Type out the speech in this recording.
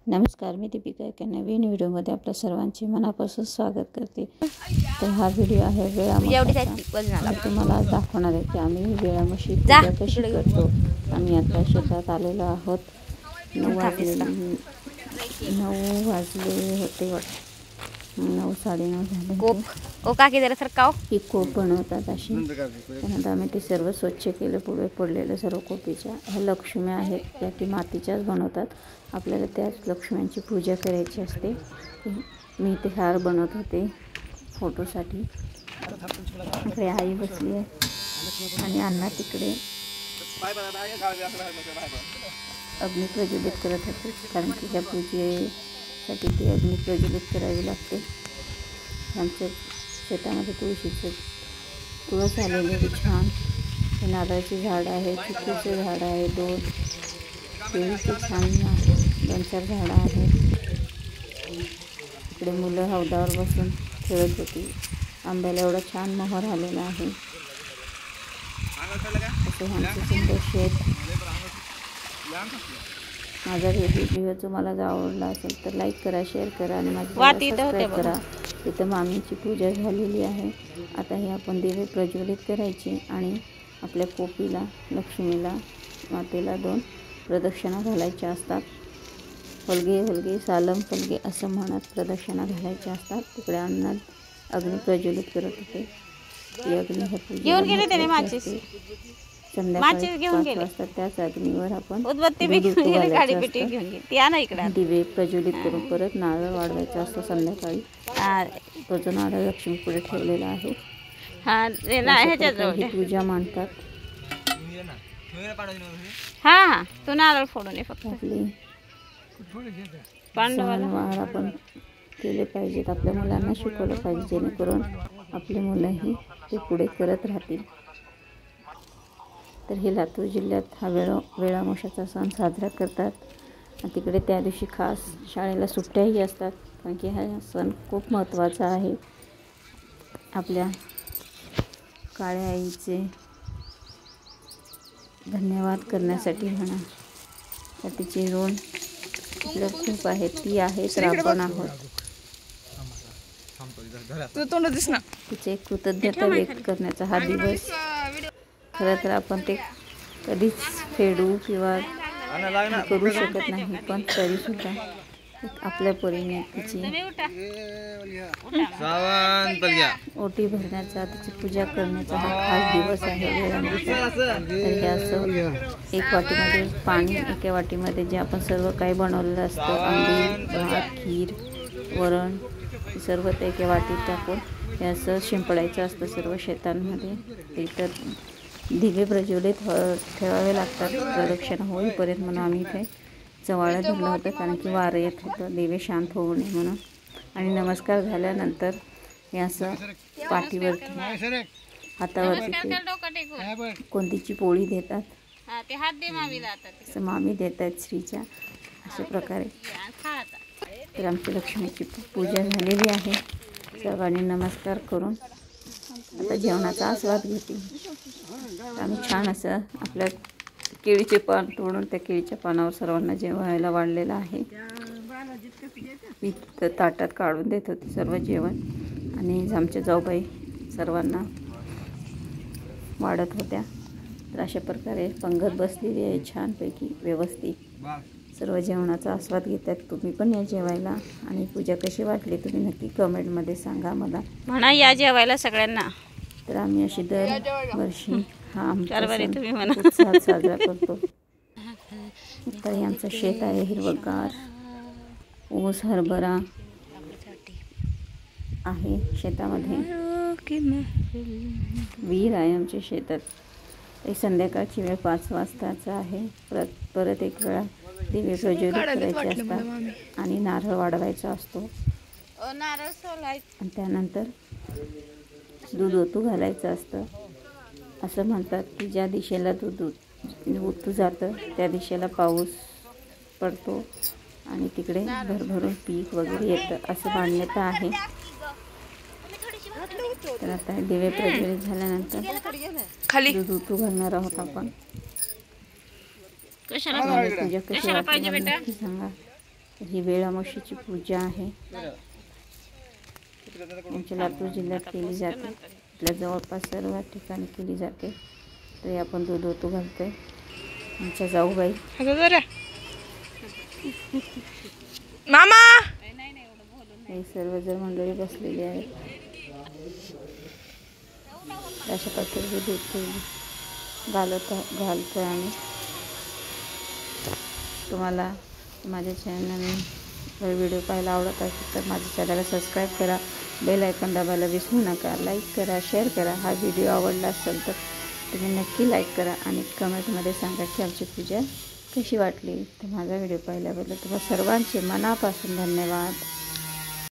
नमस्कार, मी दीपिका एका नवीन व्हिडिओमध्ये आपल्या सर्वांचे मनापासून स्वागत करते। तर हा व्हिडिओ आहे वेळामशाचा। तुम्हाला आज दाखवणार आहे की आम्ही वेळामशी पूजा कशी करतो। आम्ही आता शेतात आलेलो आहोत। 9 वाजले होते, 9 साडेनऊ झाले। ओ काकी जरा सरकाव ही कोप बनवतात अशी। त्यानंतर आम्ही ते सर्व स्वच्छ केले, पुढे पडलेलं सर्व कोपीच्या। ह्या लक्ष्म्या आहेत त्या की मातीच्याच बनवतात। आपल्याला त्याच लक्ष्म्यांची पूजा करायची असते। मी ते हार बनवत होते फोटोसाठी। इकडे आई बसली आहे आणि अण्णा तिकडे अग्नी प्रज्वलित करत होते, कारण की त्या पूजेसाठी ती अग्नी प्रज्वलित करावी लागते। आमच्या शेतामध्ये तुळस आलेली आहे छान। नारळाची झाड आहे, चिकूचे झाड आहे, 2 केळीचे छान 2-4 झाडं आहेत। इकडे मुलं हौदावर बसून खेळत होती। आंब्याला एवढा छान मोहर आलेला आहे। असं आमचं सुंदर शेत। माझा व्हिडिओ तुम्हाला जर आवडला असेल तर लाईक करा, शेअर करा आणि माझी सबस्क्राईब करा। इथं मामीची पूजा झालेली आहे। आता हे आपण दिवे प्रज्वलित करायचे आणि आपल्या कोपीला, लक्ष्मीला, मातेला 2 प्रदक्षिणा घालायच्या असतात। फलगे फलगे सालम फलगे असं म्हणत प्रदक्षिणा घालायच्या असतात। तिकडे अण्णा अग्नी प्रज्वलित करत होते। ती अग्नी हे घेऊन गेले त्याने माचीस, संध्याकाळी 5 वाजता त्याच अग्नीवर आपण उदबत्ती बी घेऊन गेले, गाडी पेटी घेऊन गेले। ती आणा इकडे। दिवे प्रज्वलित करून परत नारळ वाढवायचा असतो संध्याकाळी। तो नारळ लक्ष्मी पुढे ठेवलेला आहे। हा ह्याच्या जवळ पूजा मांडतात। हा तू नारळ फोडून ये फक्त। आपली सणवार आपण केले पाहिजेत, आपल्या मुलांना शिकवलं पाहिजे, जेणेकरून आपली मुलंही ते पुढे करत राहतील। तर हे लातूर जिल्ह्यात हा वेळामोशाचा सण साजरा करतात। आणि तिकडे त्या दिवशी खास शाळेला सुट्ट्याही असतात, कारण की हा सण खूप महत्त्वाचा आहे। आपल्या काळ्या आईचे धन्यवाद करण्यासाठी म्हणा, तर तिची ऋण आपल्या खूप आहे, ती आहे तर आपण आहोत। तिचे कृतज्ञता व्यक्त करण्याचा हा दिवस। खरं तर आपण ते कधीच फेडू किंवा करू शकत नाही, पण तरीसुद्धा आपल्या परीने तिची ओटी भरण्याचा, तिची पूजा करण्याचा हा खास दिवस आहे वेळामोशा। तर हे असं एक वाटीमध्ये पाणी, एका वाटीमध्ये जे आपण सर्व काही बनवलेलं असतं, आंबील, भात, खीर, वरण, सर्व ते एका वाटीत टाकून हे असं शिंपडायचं असतं सर्व शेतांमध्ये। इतर दिवे प्रज्वलित ठेवावे लागतात प्रदक्षिणा होईपर्यंत, म्हणून आम्ही इथे जवळ धरलं होतं, कारण की वारं येत होतं, दिवे शांत होऊ नये म्हणून। आणि नमस्कार झाल्यानंतर हे असं पाठीवरती, हातावरती ते कोणतीची पोळी देतात, असं मामी देत आहेत श्रीच्या, अशा प्रकारे। तर आमची लक्ष्मीची पूजा झालेली आहे। सर्वांनी नमस्कार करून आता जेवणाचा आस्वाद घेतील। आम्ही छान असं आपल्या केळीचे पान तोडून त्या केळीच्या पानावर सर्वांना जेवायला वाढलेलं आहे। मी ताटात काढून देत होते सर्व जेवण, आणि आमच्या जाऊबाई सर्वांना वाढत होत्या। तर अशा प्रकारे पंगत बसलेली आहे छानपैकी व्यवस्थित। सर्व जेवणाचा आस्वाद घेतात। तुम्ही पण या जेवायला, आणि पूजा कशी वाटली तुम्ही नक्की कमेंटमध्ये सांगा मला, म्हणा या जेवायला सगळ्यांना। तर आम्ही अशी दरवर्षी हा आमचा सण उत्साहात साजरा करतो। तर हे आमचं शेत आहे हिरवगार, ऊस हरभरा आहे शेतामध्ये, विहीर आहे आमच्या शेतात। एक संध्याकाळची वेळ 5 वाजताचा आहे। परत एक वेळा दिवे प्रज्वलित करायचे असतात आणि नारळ वाढवायचा असतो, आणि त्यानंतर दूध ओतू घालायचं असतं। असं म्हणतात की ज्या दिशेला दूध ओतू जातं त्या दिशेला पाऊस पडतो आणि तिकडे भरभरून पीक वगैरे येतं, असं मान्यता आहे। तर आता दिवे प्रज्वलित झाल्यानंतर दूध ओतू घालणार आहोत आपण। पूजा कशी वाटली नक्की सांगा। ही वेळामोशीची पूजा आहे, आमच्या लातूर जिल्ह्यात केली जाते. आपल्या जवळपास सर्व ठिकाणी केली जाते. तरी आपण दूध ओतू घालतोय. आमच्या जाऊबाई मामा हे सर्वजण मंडळी बसलेली आहेत. अशा प्रकारे दूध घालतोय आणि तुम्हाला माझ्या चॅनल व्हिडिओ पाहायला आवडत असेल तर माझ्या चॅनलला सबस्क्राईब करा, बेल आयकॉन दाबायला विसरू नका, लाईक करा, शेअर करा. हा व्हिडिओ आवडला असेल तर तुम्ही नक्की लाईक करा आणि कमेंटमध्ये सांगा की आमची पूजा कशी वाटली. तर माझा व्हिडिओ पाहिल्याबद्दल तुम्हाला सर्वांचे मनापासून धन्यवाद.